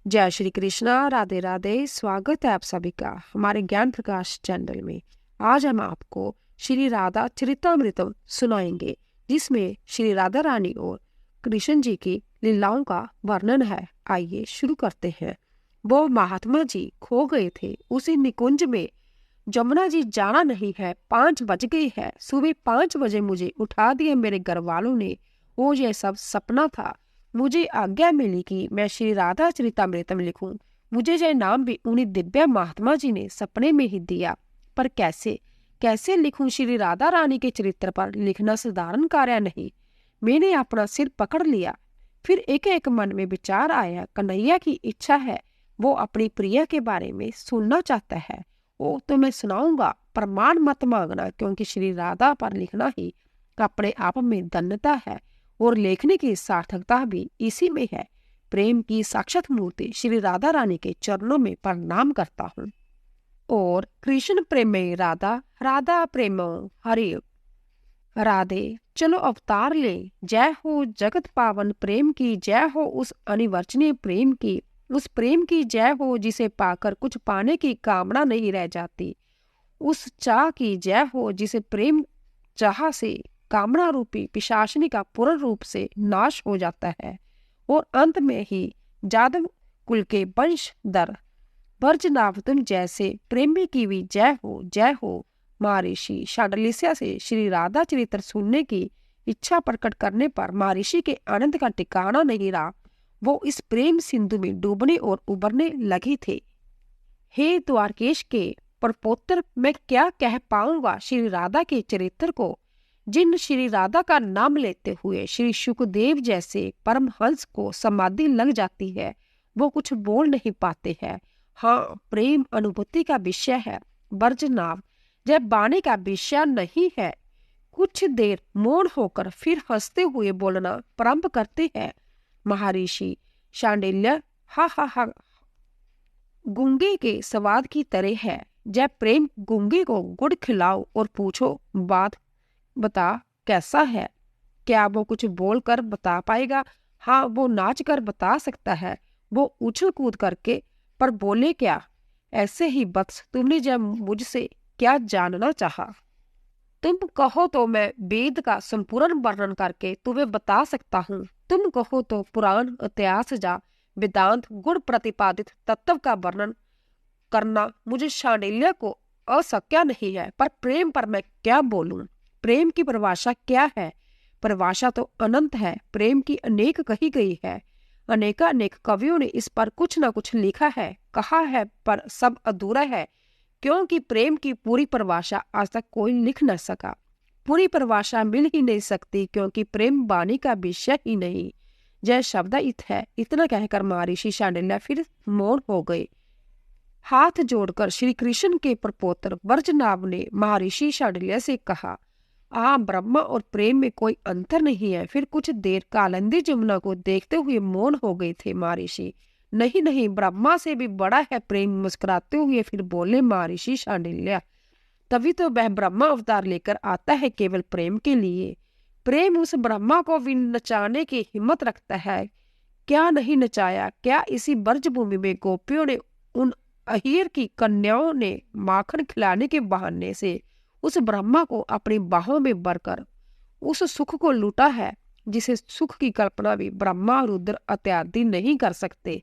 जय श्री कृष्णा, राधे राधे। स्वागत है आप सभी का हमारे ज्ञान प्रकाश चैनल में। आज हम आपको श्री राधा चरितमृतम सुनाएंगे, जिसमें श्री राधा रानी और कृष्ण जी की लीलाओं का वर्णन है। आइए शुरू करते हैं। वो महात्मा जी खो गए थे उसी निकुंज में। जमुना जी जाना नहीं है, 5 बज गई है। सुबह 5 बजे मुझे उठा दिया मेरे घर वालों ने। वो ये सब सपना था। मुझे आज्ञा मिली कि मैं श्री राधा चरितमृतम लिखूं। मुझे यह नाम भी उन्हीं दिव्य महात्मा जी ने सपने में ही दिया। पर कैसे कैसे लिखूं? श्री राधा रानी के चरित्र पर लिखना साधारण कार्य नहीं। मैंने अपना सिर पकड़ लिया। फिर एक एक मन में विचार आया, कन्हैया की इच्छा है, वो अपनी प्रिया के बारे में सुनना चाहता है। वो तो मैं सुनाऊंगा, प्रमाण मत मांगना, क्योंकि श्री राधा पर लिखना ही अपने आप में धन्यता है और लेखने की सार्थकता भी इसी में है। प्रेम की साक्षात मूर्ति श्री राधा रानी के चरणों में प्रणाम करता हूँ। और कृष्ण प्रेमे राधा, राधा प्रेमो हरि। राधे चलो अवतार ले। जय हो जगत पावन प्रेम की, जय हो उस अनिवर्चनीय प्रेम की, उस प्रेम की जय हो जिसे पाकर कुछ पाने की कामना नहीं रह जाती। उस चाह की जय हो जिसे प्रेम चाह से कामना रूपी पिशाचनी का पूर्ण रूप से नाश हो जाता है। और अंत में ही जादव कुल के वंशधर वर्जनाभ तुम जैसे प्रेमी की भी जय हो, जय हो। महर्षि शांडिल्य से श्री राधा चरित्र सुनने की इच्छा प्रकट करने पर महर्षि के आनंद का ठिकाना नहीं रहा। वो इस प्रेम सिंधु में डूबने और उबरने लगे थे। हे द्वारकेश के परपोत्र, मैं क्या कह पाऊंगा श्री राधा के चरित्र को। जिन श्री राधा का नाम लेते हुए श्री शुकदेव जैसे परमहंस को समाधि लग जाती है, वो कुछ बोल नहीं पाते हैं। हाँ, प्रेम अनुभूति का विषय है, वर्जनाभ जब बाणी का विषय नहीं है। कुछ देर मौन होकर फिर हंसते हुए बोलना प्रारंभ करते हैं। महर्षि शांडिल्य हा हा हा गूंगे के स्वाद की तरह है। जब प्रेम गूंगे को गुड़ खिलाओ और पूछो, बात बता कैसा है। क्या वो कुछ बोल कर बता पाएगा? हाँ, वो नाच कर बता सकता है, वो उछल कूद करके, पर बोले क्या? ऐसे ही बस तुमने जब मुझसे क्या जानना चाहा। तुम कहो तो मैं वेद का संपूर्ण वर्णन करके तुम्हें बता सकता हूँ। तुम कहो तो पुराण इतिहास जा वेदांत गुण प्रतिपादित तत्व का वर्णन करना मुझे शांडिल्य को अशक्य नहीं है। पर प्रेम पर मैं क्या बोलूं? प्रेम की परिभाषा क्या है? परिभाषा तो अनंत है। प्रेम की अनेक कही गई है। अनेक कवियों ने इस पर कुछ न कुछ लिखा है, कहा है, पर सब अधूरा है, क्योंकि प्रेम की पूरी परिभाषा आज तक कोई लिख न सका। पूरी परिभाषा मिल ही नहीं सकती, क्योंकि प्रेम वाणी का विषय ही नहीं। जय शब्दायित है। इतना कहकर महर्षि शांडिल्य फिर मौन हो गए। हाथ जोड़कर श्री कृष्ण के प्रपोत्र वर्जनाभ ने महर्षि शांडिल्य से कहा, ब्रह्मा और प्रेम में कोई अंतर नहीं है। फिर कुछ देर कालिंदी जमुना को देखते हुए मौन हो गए थे महर्षि। नहीं नहीं, ब्रह्मा से भी बड़ा है प्रेम। मुस्कुराते हुए फिर बोले महर्षि शांडिल्य, तभी तो वह ब्रह्मा अवतार लेकर आता है केवल प्रेम के लिए। प्रेम उस ब्रह्मा को भी नचाने की हिम्मत रखता है। क्या नहीं नचाया? क्या इसी ब्रज भूमि में गोपियों ने, उन अहीर की कन्याओं ने माखन खिलाने के बहाने से उस ब्रह्मा को अपनी बाहों में भरकर उस सुख को लूटा है, जिसे सुख की कल्पना भी ब्रह्मा, रुद्र इत्यादि नहीं कर सकते।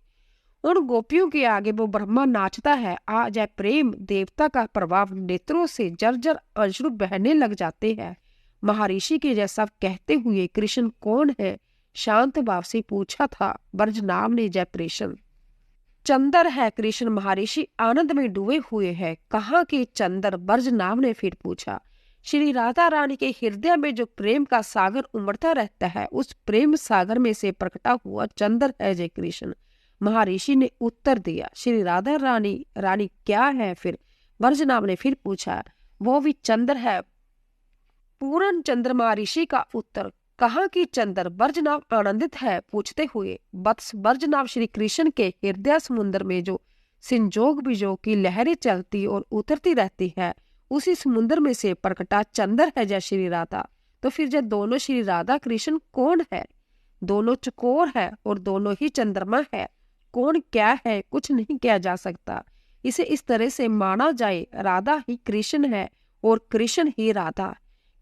उन गोपियों के आगे वो ब्रह्मा नाचता है। आज है प्रेम देवता का प्रभाव, नेत्रों से जर्जर अश्रु बहने लग जाते हैं। महर्षि के जैसा कहते हुए कृष्ण कौन है? शांत भाव से पूछा था वर्जनाभ ने। जय कृष्ण चंदर है कृष्ण। महर्षि आनंद में डूबे हुए हैं। कहाँ के चंदर? वर्जनाभ ने फिर पूछा। श्री राधा रानी के हृदय में जो प्रेम का सागर उमड़ता रहता है, उस प्रेम सागर में से प्रकटा हुआ चंदर है जय कृष्ण। महर्षि ने उत्तर दिया। श्री राधा रानी क्या है फिर? वर्जनाभ ने फिर पूछा। वो भी चंद्र है, पूर्ण चंद्र। महर्षि का उत्तर। कहाँ की चंद्र? वर्जनाभ आनंदित है पूछते हुए। वत्स वर्जनाभ, श्री कृष्ण के हृदय समुद्र में जो संजोग बीजों की लहरें चलती और उतरती रहती है, उसी समुद्र में से प्रकटा चंद्र है जय श्री राधा। तो फिर जय दोनों श्री राधा कृष्ण कौन है? दोनों चकोर है और दोनों ही चंद्रमा है। कौन क्या है कुछ नहीं किया जा सकता। इसे इस तरह से माना जाए, राधा ही कृष्ण है और कृष्ण ही राधा।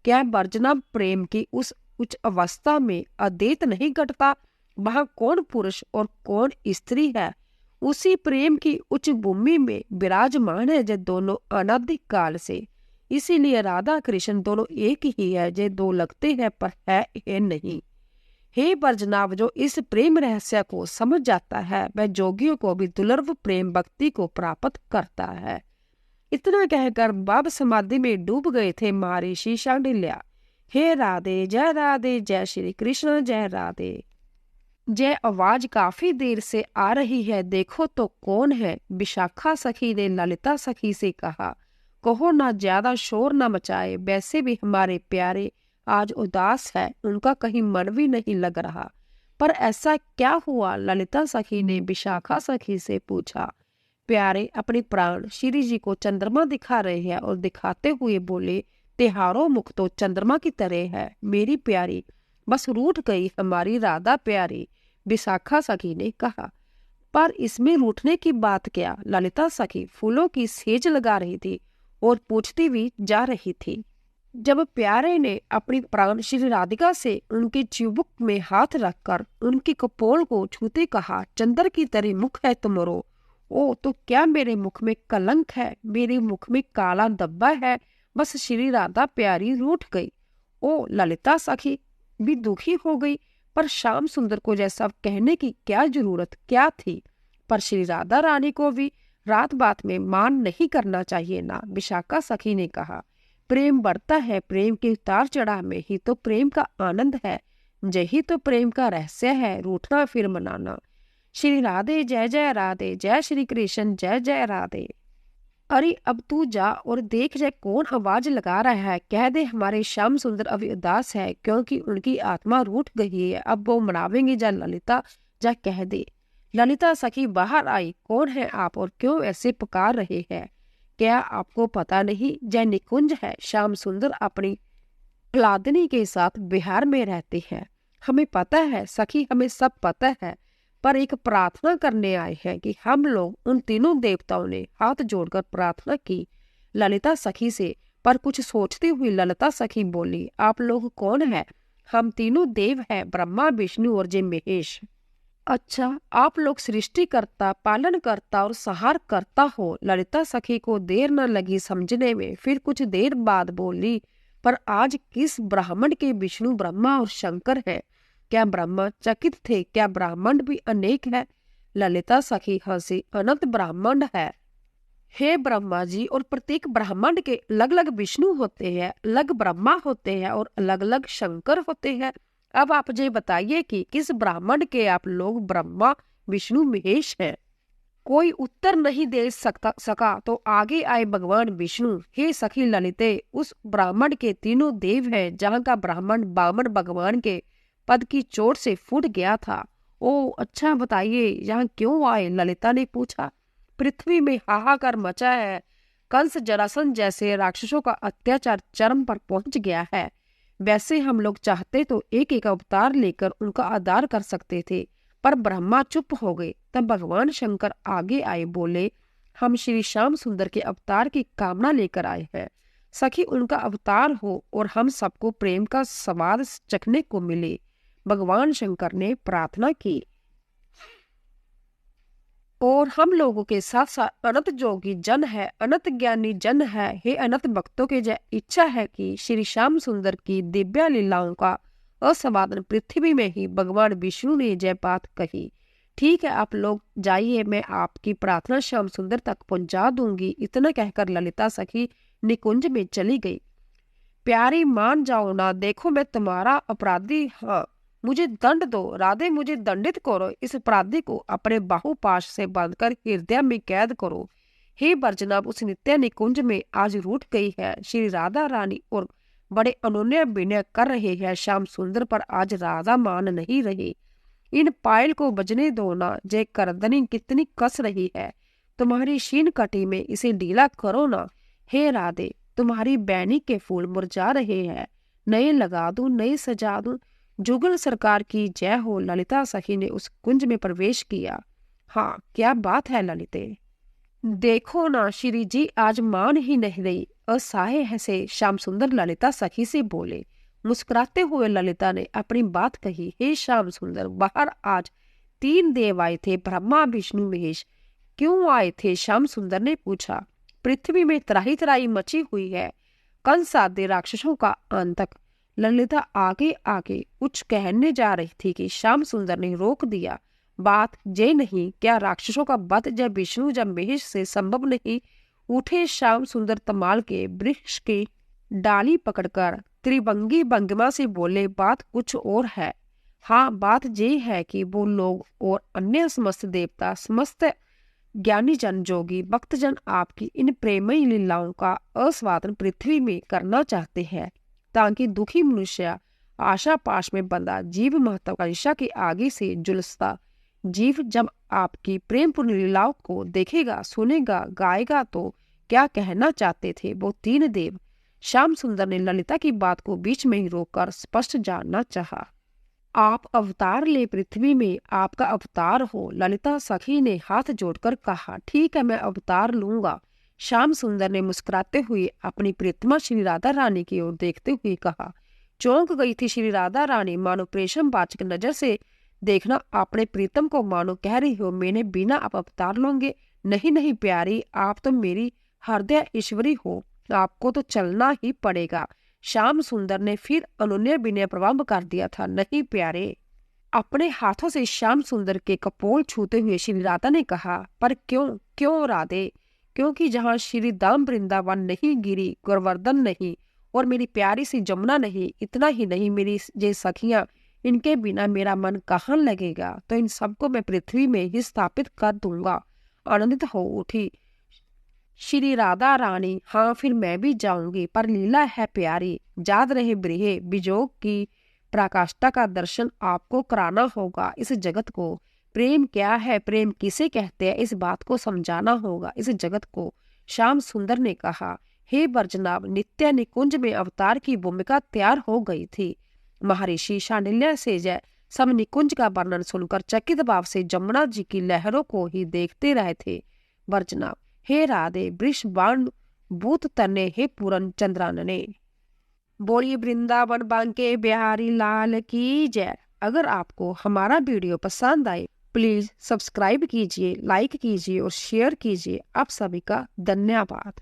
क्या वर्जना प्रेम की उस उच्च अवस्था में अद्वैत नहीं घटता? वहां कौन पुरुष और कौन स्त्री है? उसी प्रेम की उच्च भूमि में विराजमान है जो दोनों अनादि काल से। इसीलिए राधा कृष्ण दोनों एक ही है, जो दो लगते हैं पर है नहीं। हे वर्जनाभ, जो इस प्रेम रहस्य को समझ जाता है वह जोगियों को भी दुर्लभ प्रेम भक्ति को प्राप्त करता है। इतना कहकर बाब समाधि में डूब गए थे महर्षि शांडिल्य। हे राधे जय श्री कृष्ण, जय राधे। जय आवाज काफी देर से आ रही है, देखो तो कौन है। विशाखा सखी ने ललिता सखी से कहा, कहो ना ज्यादा शोर न मचाए, वैसे भी हमारे प्यारे आज उदास है, उनका कहीं मन भी नहीं लग रहा। पर ऐसा क्या हुआ? ललिता सखी ने विशाखा सखी से पूछा। प्यारे अपने प्राण श्री जी को चंद्रमा दिखा रहे हैं और दिखाते हुए बोले, तिहारो मुख तो चंद्रमा की तरह है मेरी प्यारी, बस रूठ गई हमारी राधा प्यारी। विशाखा सखी ने कहा। पर इसमें रूठने की बात क्या? ललिता सखी फूलों की सेज लगा रही थी और पूछती भी जा रही थी। जब प्यारे ने अपनी प्राण श्री राधिका से उनके चिबुक में हाथ रखकर उनकी कपोल को छूते कहा, चंद्र की तरह मुख है तुमरो। ओ तो क्या मेरे मुख में कलंक है? मेरे मुख में काला धब्बा है? बस श्री राधा प्यारी रूठ गई। ओ ललिता सखी भी दुखी हो गई। पर श्याम सुंदर को जैसा कहने की क्या जरूरत क्या थी? पर श्री राधा रानी को भी रात बात में मान नहीं करना चाहिए ना। विशाखा सखी ने कहा, प्रेम बढ़ता है, प्रेम के उतार चढ़ाव में ही तो प्रेम का आनंद है, यही तो प्रेम का रहस्य है, रूठना फिर मनाना। श्री राधे जय जय राधे, जय श्री कृष्ण जय जय राधे। अरे अब तू जा और देख जाए कौन आवाज लगा रहा है, कह दे हमारे श्याम सुंदर अभी उदास है क्योंकि उनकी आत्मा रूठ गई है, अब वो मनावेंगे। जा ललिता जा कह दे। ललिता सखी बाहर आई, कौन है आप और क्यों ऐसे पुकार रहे हैं? क्या आपको पता नहीं जय निकुंज है, श्याम सुंदर अपनी लादनी के साथ बिहार में रहते हैं। हमें पता है सखी, हमें सब पता है, पर एक प्रार्थना करने आए हैं कि हम लोग उन तीनों देवताओं ने हाथ जोड़कर प्रार्थना की ललिता सखी से। पर कुछ सोचती हुई ललिता सखी बोली, आप लोग कौन है? हम तीनों देव हैं, ब्रह्मा विष्णु और जय महेश। अच्छा, आप लोग सृष्टिकर्ता पालन करता और संहार करता हो। ललिता सखी को देर न लगी समझने में, फिर कुछ देर बाद बोली, पर आज किस ब्राह्मण के विष्णु ब्रह्मा और शंकर है? क्या ब्रह्मा चकित थे? क्या ब्राह्मण भी अनेक है? ललिता सखी हंसी, अनंत ब्राह्मण है हे ब्रह्मा जी, और प्रत्येक ब्राह्मण के अलग अलग विष्णु होते हैं, अलग ब्रह्मा होते हैं और अलग अलग शंकर होते हैं। अब आप ये बताइए कि किस ब्राह्मण के आप लोग ब्रह्मा विष्णु महेश हैं? कोई उत्तर नहीं दे सका तो आगे आए भगवान विष्णु। हे सखी ललिते, उस ब्राह्मण के तीनों देव हैं जहाँ का ब्राह्मण बामन भगवान के पद की चोट से फूट गया था। ओ अच्छा, बताइए यहाँ क्यों आए? ललिता ने पूछा। पृथ्वी में हाहाकार मचा है, कंस जरासंध जैसे राक्षसों का अत्याचार चरम पर पहुंच गया है। वैसे हम लोग चाहते तो एक एक अवतार लेकर उनका आदर कर सकते थे, पर ब्रह्मा चुप हो गए। तब भगवान शंकर आगे आए, बोले, हम श्री श्याम सुंदर के अवतार की कामना लेकर आए हैं। सखी उनका अवतार हो और हम सबको प्रेम का स्वाद चखने को मिले। भगवान शंकर ने प्रार्थना की और हम लोगों के साथ साथ अनंत जोगी जन है, अनंत ज्ञानी जन है। हे अनंत भक्तों की जय इच्छा है कि श्री श्याम सुंदर की दिव्य लीलाओं का असाधारण पृथ्वी में ही भगवान विष्णु ने जय बात कही। ठीक है, आप लोग जाइए, मैं आपकी प्रार्थना श्याम सुंदर तक पहुंचा दूंगी। इतना कहकर ललिता सखी निकुंज में चली गई। प्यारी मान जाओ ना, देखो मैं तुम्हारा अपराधी, हाँ मुझे दंड दो राधे, मुझे दंडित करो। इस अपराधी को अपने बाहुपाश से बांधकर हृदय में कैद करो। हे वर्जनाभ, उस नित्य निकुंज में आज रूठ गई है श्री राधा रानी और बड़े अनोन्य विनय कर रहे हैं श्याम सुंदर, पर आज राधा मान नहीं रही। इन पायल को बजने दो ना, जय करदनी कितनी कस रही है, तुम्हारी शीन कटी में इसे ढीला करो ना। हे राधे, तुम्हारी बैनी के फूल मुरझा रहे हैं, नए लगा दूं, नए सजा दूं। जुगल सरकार की जय हो। ललिता सखी ने उस कुंज में प्रवेश किया। हाँ, क्या बात है ललिते। देखो ना श्री जी, आज मान ही नहीं रही। असहाय हंसे श्याम सुंदर ललिता सखी से बोले। मुस्कुराते हुए ललिता ने अपनी बात कही। हे श्याम सुंदर, बाहर आज 3 देव आए थे, ब्रह्मा विष्णु महेश। क्यों आए थे? श्याम सुंदर ने पूछा। पृथ्वी में त्राही त्राही मची हुई है, कंस आदि राक्षसों का आतंक। ललिता आगे आगे कुछ कहने जा रही थी कि श्याम सुंदर ने रोक दिया। बात ये नहीं, क्या राक्षसों का वध जब विष्णु जब महेश से संभव नहीं? उठे श्याम सुंदर तमाल के वृक्ष की डाली पकड़कर त्रिभंगी भंगिमा से बोले, बात कुछ और है। हाँ, बात ये है कि वो लोग और अन्य समस्त देवता, समस्त ज्ञानी जन, जोगी भक्तजन आपकी इन प्रेमयी लीलाओं का आस्वादन पृथ्वी में करना चाहते हैं, ताकि दुखी मनुष्य, आशा पाश में बंधा जीव, महत्वाकांक्षा के आगे से जुलसता जीव जब आपकी प्रेमपूर्ण लीलाओं को देखेगा, सुनेगा, गाएगा तो क्या कहना चाहते थे वो 3 देव? श्याम सुंदर ने ललिता की बात को बीच में ही रोककर स्पष्ट जानना चाहा। आप अवतार ले पृथ्वी में, आपका अवतार हो। ललिता सखी ने हाथ जोड़कर कहा। ठीक है, मैं अवतार लूंगा। श्याम सुंदर ने मुस्कुराते हुए अपनी प्रियतमा श्री राधा रानी की ओर देखते हुए कहा। चौंक गई थी श्री राधा रानी, मानो प्रेषम वाचक नजर से देखना। अपने प्रीतम को मानो कह रही हो, मैंने बिना आप अवतार लोगे? नहीं नहीं प्यारी, आप तो मेरी हृदय ईश्वरी हो, आपको तो चलना ही पड़ेगा। श्याम सुंदर ने फिर अनुनय विनय प्रारंभ कर दिया था। नहीं प्यारे। अपने हाथों से श्याम सुंदर के कपोल छूते हुए श्री राधा ने कहा। पर क्यों? क्यों राधे? क्योंकि जहाँ श्री धाम वृंदावन नहीं, गिरी गोवर्धन नहीं, और मेरी प्यारी सी जमुना नहीं, इतना ही नहीं मेरी ये सखियां, इनके बिना मेरा मन कहाँ लगेगा? तो इन सबको मैं पृथ्वी में ही स्थापित कर दूंगा। आनंदित हो उठी श्री राधा रानी। हाँ, फिर मैं भी जाऊंगी, पर लीला है प्यारी, याद रहे ब्रिहे, विजोग की प्रकाष्ठा का दर्शन आपको कराना होगा। इस जगत को प्रेम क्या है, प्रेम किसे कहते हैं, इस बात को समझाना होगा इस जगत को। श्याम सुंदर ने कहा। हे बरजनाभ, नित्य निकुंज में अवतार की भूमिका तैयार हो गई थी। महर्षि शांडिल्य से जय सब निकुंज का वर्णन सुनकर चकित भाव से जमुना जी की लहरों को ही देखते रहे थे। बरजनाभ, हे राधे वृष बाण भूत तने, हे पूरन चंद्रानने। बोलिए वृंदावन बांके बिहारी लाल की जय। अगर आपको हमारा वीडियो पसंद आए, प्लीज सब्सक्राइब कीजिए, लाइक कीजिए और शेयर कीजिए। आप सभी का धन्यवाद।